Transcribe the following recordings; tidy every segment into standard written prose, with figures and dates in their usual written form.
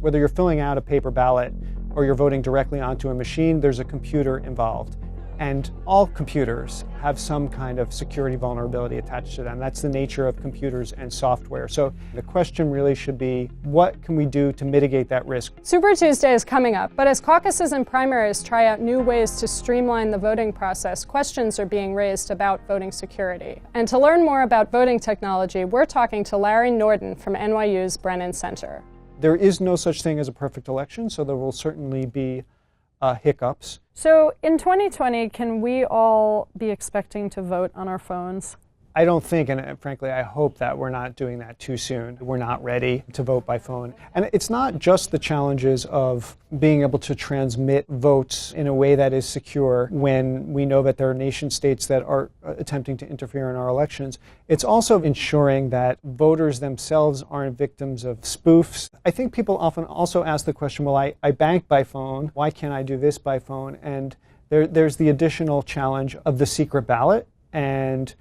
Whether you're filling out a paper ballot or you're voting directly onto a machine, there's a computer involved. And all computers have some kind of security vulnerability attached to them. That's the nature of computers and software. So the question really should be, what can we do to mitigate that risk? Super Tuesday is coming up, but as caucuses and primaries try out new ways to streamline the voting process, questions are being raised about voting security. And to learn more about voting technology, we're talking to Larry Norden from NYU's Brennan Center. There is no such thing as a perfect election, so there will certainly be hiccups. So in 2020, can we all be expecting to vote on our phones? I don't think, and frankly, I hope that we're not doing that too soon. We're not ready to vote by phone. And it's not just the challenges of being able to transmit votes in a way that is secure when we know that there are nation states that are attempting to interfere in our elections. It's also ensuring that voters themselves aren't victims of spoofs. I think people often also ask the question, well, I bank by phone. Why can't I do this by phone? And there's the additional challenge of the secret ballot. And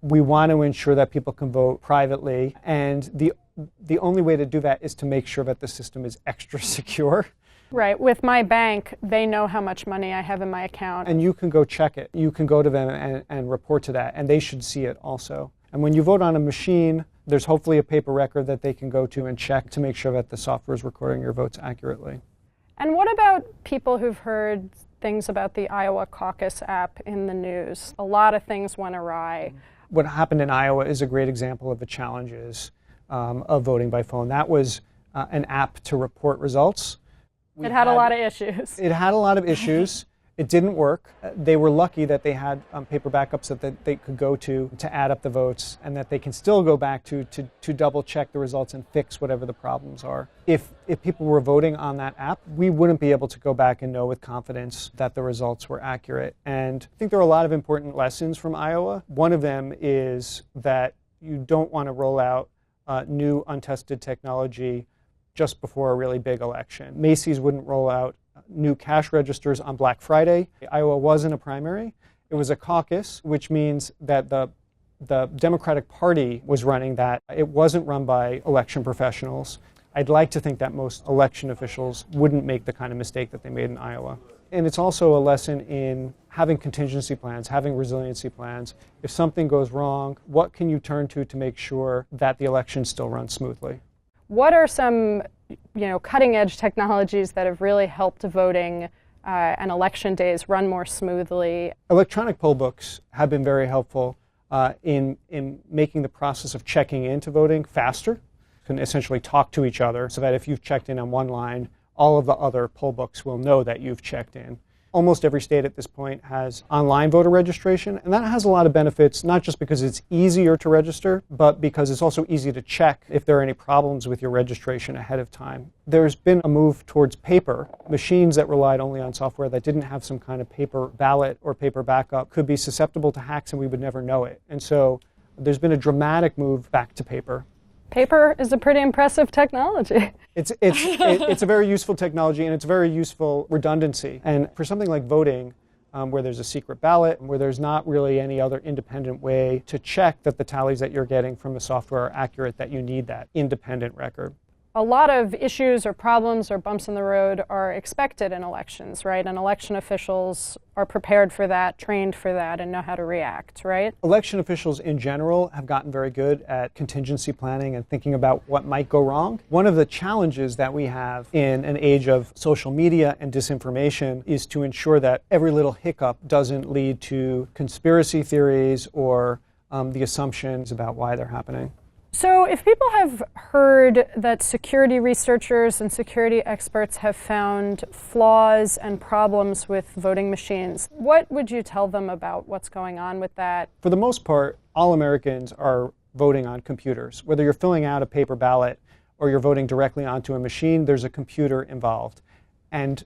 we want to ensure that people can vote privately, and the only way to do that is to make sure that the system is extra secure. Right. With my bank, they know how much money I have in my account. And you can go check it. You can go to them and report to that, and they should see it also. And when you vote on a machine, there's hopefully a paper record that they can go to and check to make sure that the software is recording your votes accurately. And what about people who've heard things about the Iowa caucus app in the news? A lot of things went awry. What happened in Iowa is a great example of the challenges of voting by phone. That was an app to report results. It had a lot of issues. It had a lot of issues. It didn't work. They were lucky that they had paper backups that they could go to add up the votes, and that they can still go back to double check the results and fix whatever the problems are. If people were voting on that app, we wouldn't be able to go back and know with confidence that the results were accurate. And I think there are a lot of important lessons from Iowa. One of them is that you don't want to roll out new untested technology just before a really big election. Macy's wouldn't roll out new cash registers on Black Friday. Iowa wasn't a primary. It was a caucus, which means that the Democratic Party was running that. It wasn't run by election professionals. I'd like to think that most election officials wouldn't make the kind of mistake that they made in Iowa. And it's also a lesson in having contingency plans, having resiliency plans. If something goes wrong, what can you turn to make sure that the election still runs smoothly? What are some cutting-edge technologies that have really helped voting and election days run more smoothly? Electronic poll books have been very helpful in making the process of checking into voting faster. You can essentially talk to each other so that if you've checked in on one line, all of the other poll books will know that you've checked in. Almost every state at this point has online voter registration, and that has a lot of benefits, not just because it's easier to register, but because it's also easy to check if there are any problems with your registration ahead of time. There's been a move towards paper. Machines that relied only on software that didn't have some kind of paper ballot or paper backup could be susceptible to hacks, and we would never know it. And so there's been a dramatic move back to paper. Paper is a pretty impressive technology. It's a very useful technology, and it's very useful redundancy. And for something like voting, where there's a secret ballot, where there's not really any other independent way to check that the tallies that you're getting from the software are accurate, that you need that independent record. A lot of issues or problems or bumps in the road are expected in elections, right? And election officials are prepared for that, trained for that, and know how to react, right? Election officials in general have gotten very good at contingency planning and thinking about what might go wrong. One of the challenges that we have in an age of social media and disinformation is to ensure that every little hiccup doesn't lead to conspiracy theories or the assumptions about why they're happening. So if people have heard that security researchers and security experts have found flaws and problems with voting machines, what would you tell them about what's going on with that? For the most part, all Americans are voting on computers. Whether you're filling out a paper ballot or you're voting directly onto a machine, there's a computer involved. And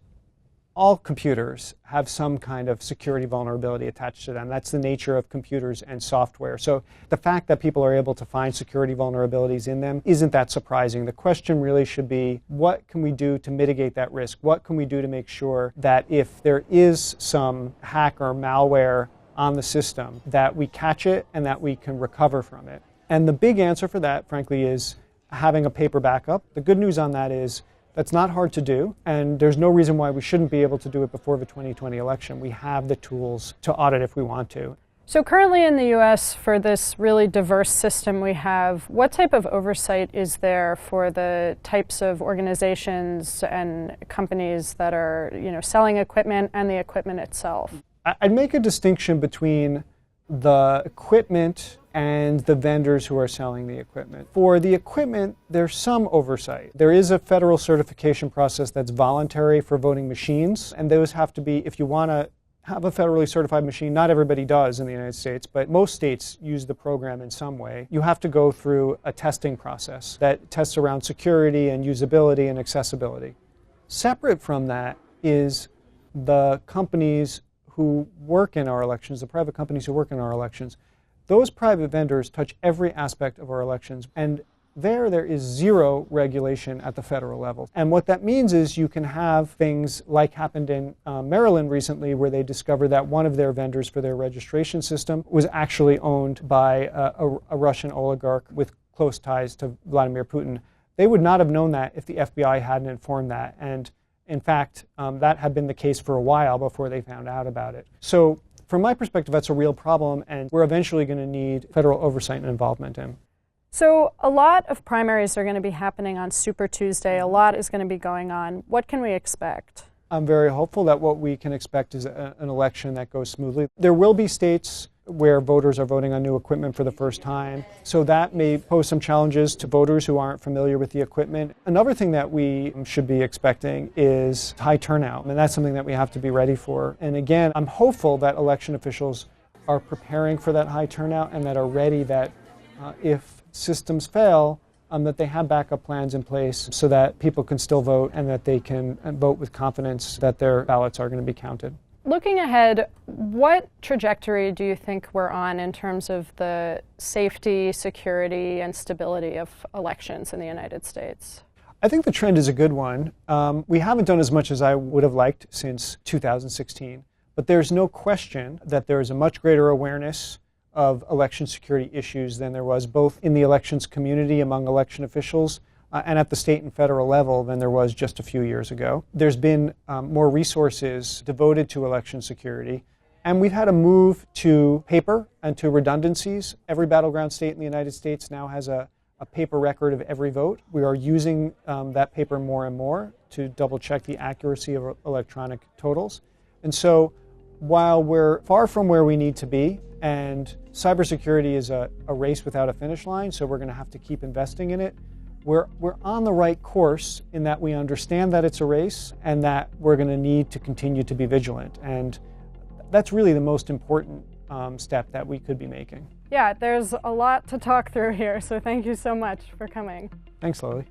all computers have some kind of security vulnerability attached to them. That's the nature of computers and software. So the fact that people are able to find security vulnerabilities in them isn't that surprising. The question really should be, what can we do to mitigate that risk? What can we do to make sure that if there is some hack or malware on the system, that we catch it and that we can recover from it? And the big answer for that, frankly, is having a paper backup. The good news on that is that's not hard to do, and there's no reason why we shouldn't be able to do it before the 2020 election. We have the tools to audit if we want to. So currently in the U.S., for this really diverse system we have, what type of oversight is there for the types of organizations and companies that are, selling equipment and the equipment itself? I'd make a distinction between the equipment and the vendors who are selling the equipment. For the equipment, there's some oversight. There is a federal certification process that's voluntary for voting machines, and those have to be, if you want to have a federally certified machine, not everybody does in the United States, but most states use the program in some way. You have to go through a testing process that tests around security and usability and accessibility. Separate from that is the companies who work in our elections, the private companies who work in our elections. Those private vendors touch every aspect of our elections, and there is zero regulation at the federal level. And what that means is you can have things like happened in Maryland recently, where they discovered that one of their vendors for their registration system was actually owned by a Russian oligarch with close ties to Vladimir Putin. They would not have known that if the FBI hadn't informed that. And in fact, that had been the case for a while before they found out about it. So from my perspective, that's a real problem, and we're eventually going to need federal oversight and involvement in. So a lot of primaries are going to be happening on Super Tuesday. A lot is going to be going on. What can we expect? I'm very hopeful that what we can expect is an election that goes smoothly. There will be states where voters are voting on new equipment for the first time, so that may pose some challenges to voters who aren't familiar with the equipment. Another thing that we should be expecting is high turnout, and that's something that we have to be ready for. And again, I'm hopeful that election officials are preparing for that high turnout and that are ready that if systems fail, that they have backup plans in place so that people can still vote and that they can vote with confidence that their ballots are going to be counted. Looking ahead, what trajectory do you think we're on in terms of the safety, security, and stability of elections in the United States? I think the trend is a good one. We haven't done as much as I would have liked since 2016, but there's no question that there is a much greater awareness of election security issues than there was both in the elections community among election officials and at the state and federal level than there was just a few years ago. There's been more resources devoted to election security, and we've had a move to paper and to redundancies. Every battleground state in the United States now has a paper record of every vote. We are using that paper more and more to double check the accuracy of electronic totals. And so while we're far from where we need to be, and cybersecurity is a race without a finish line, so we're going to have to keep investing in it, we're on the right course in that we understand that it's a race and that we're going to need to continue to be vigilant. And that's really the most important step that we could be making. Yeah, there's a lot to talk through here, so thank you so much for coming. Thanks, Lily.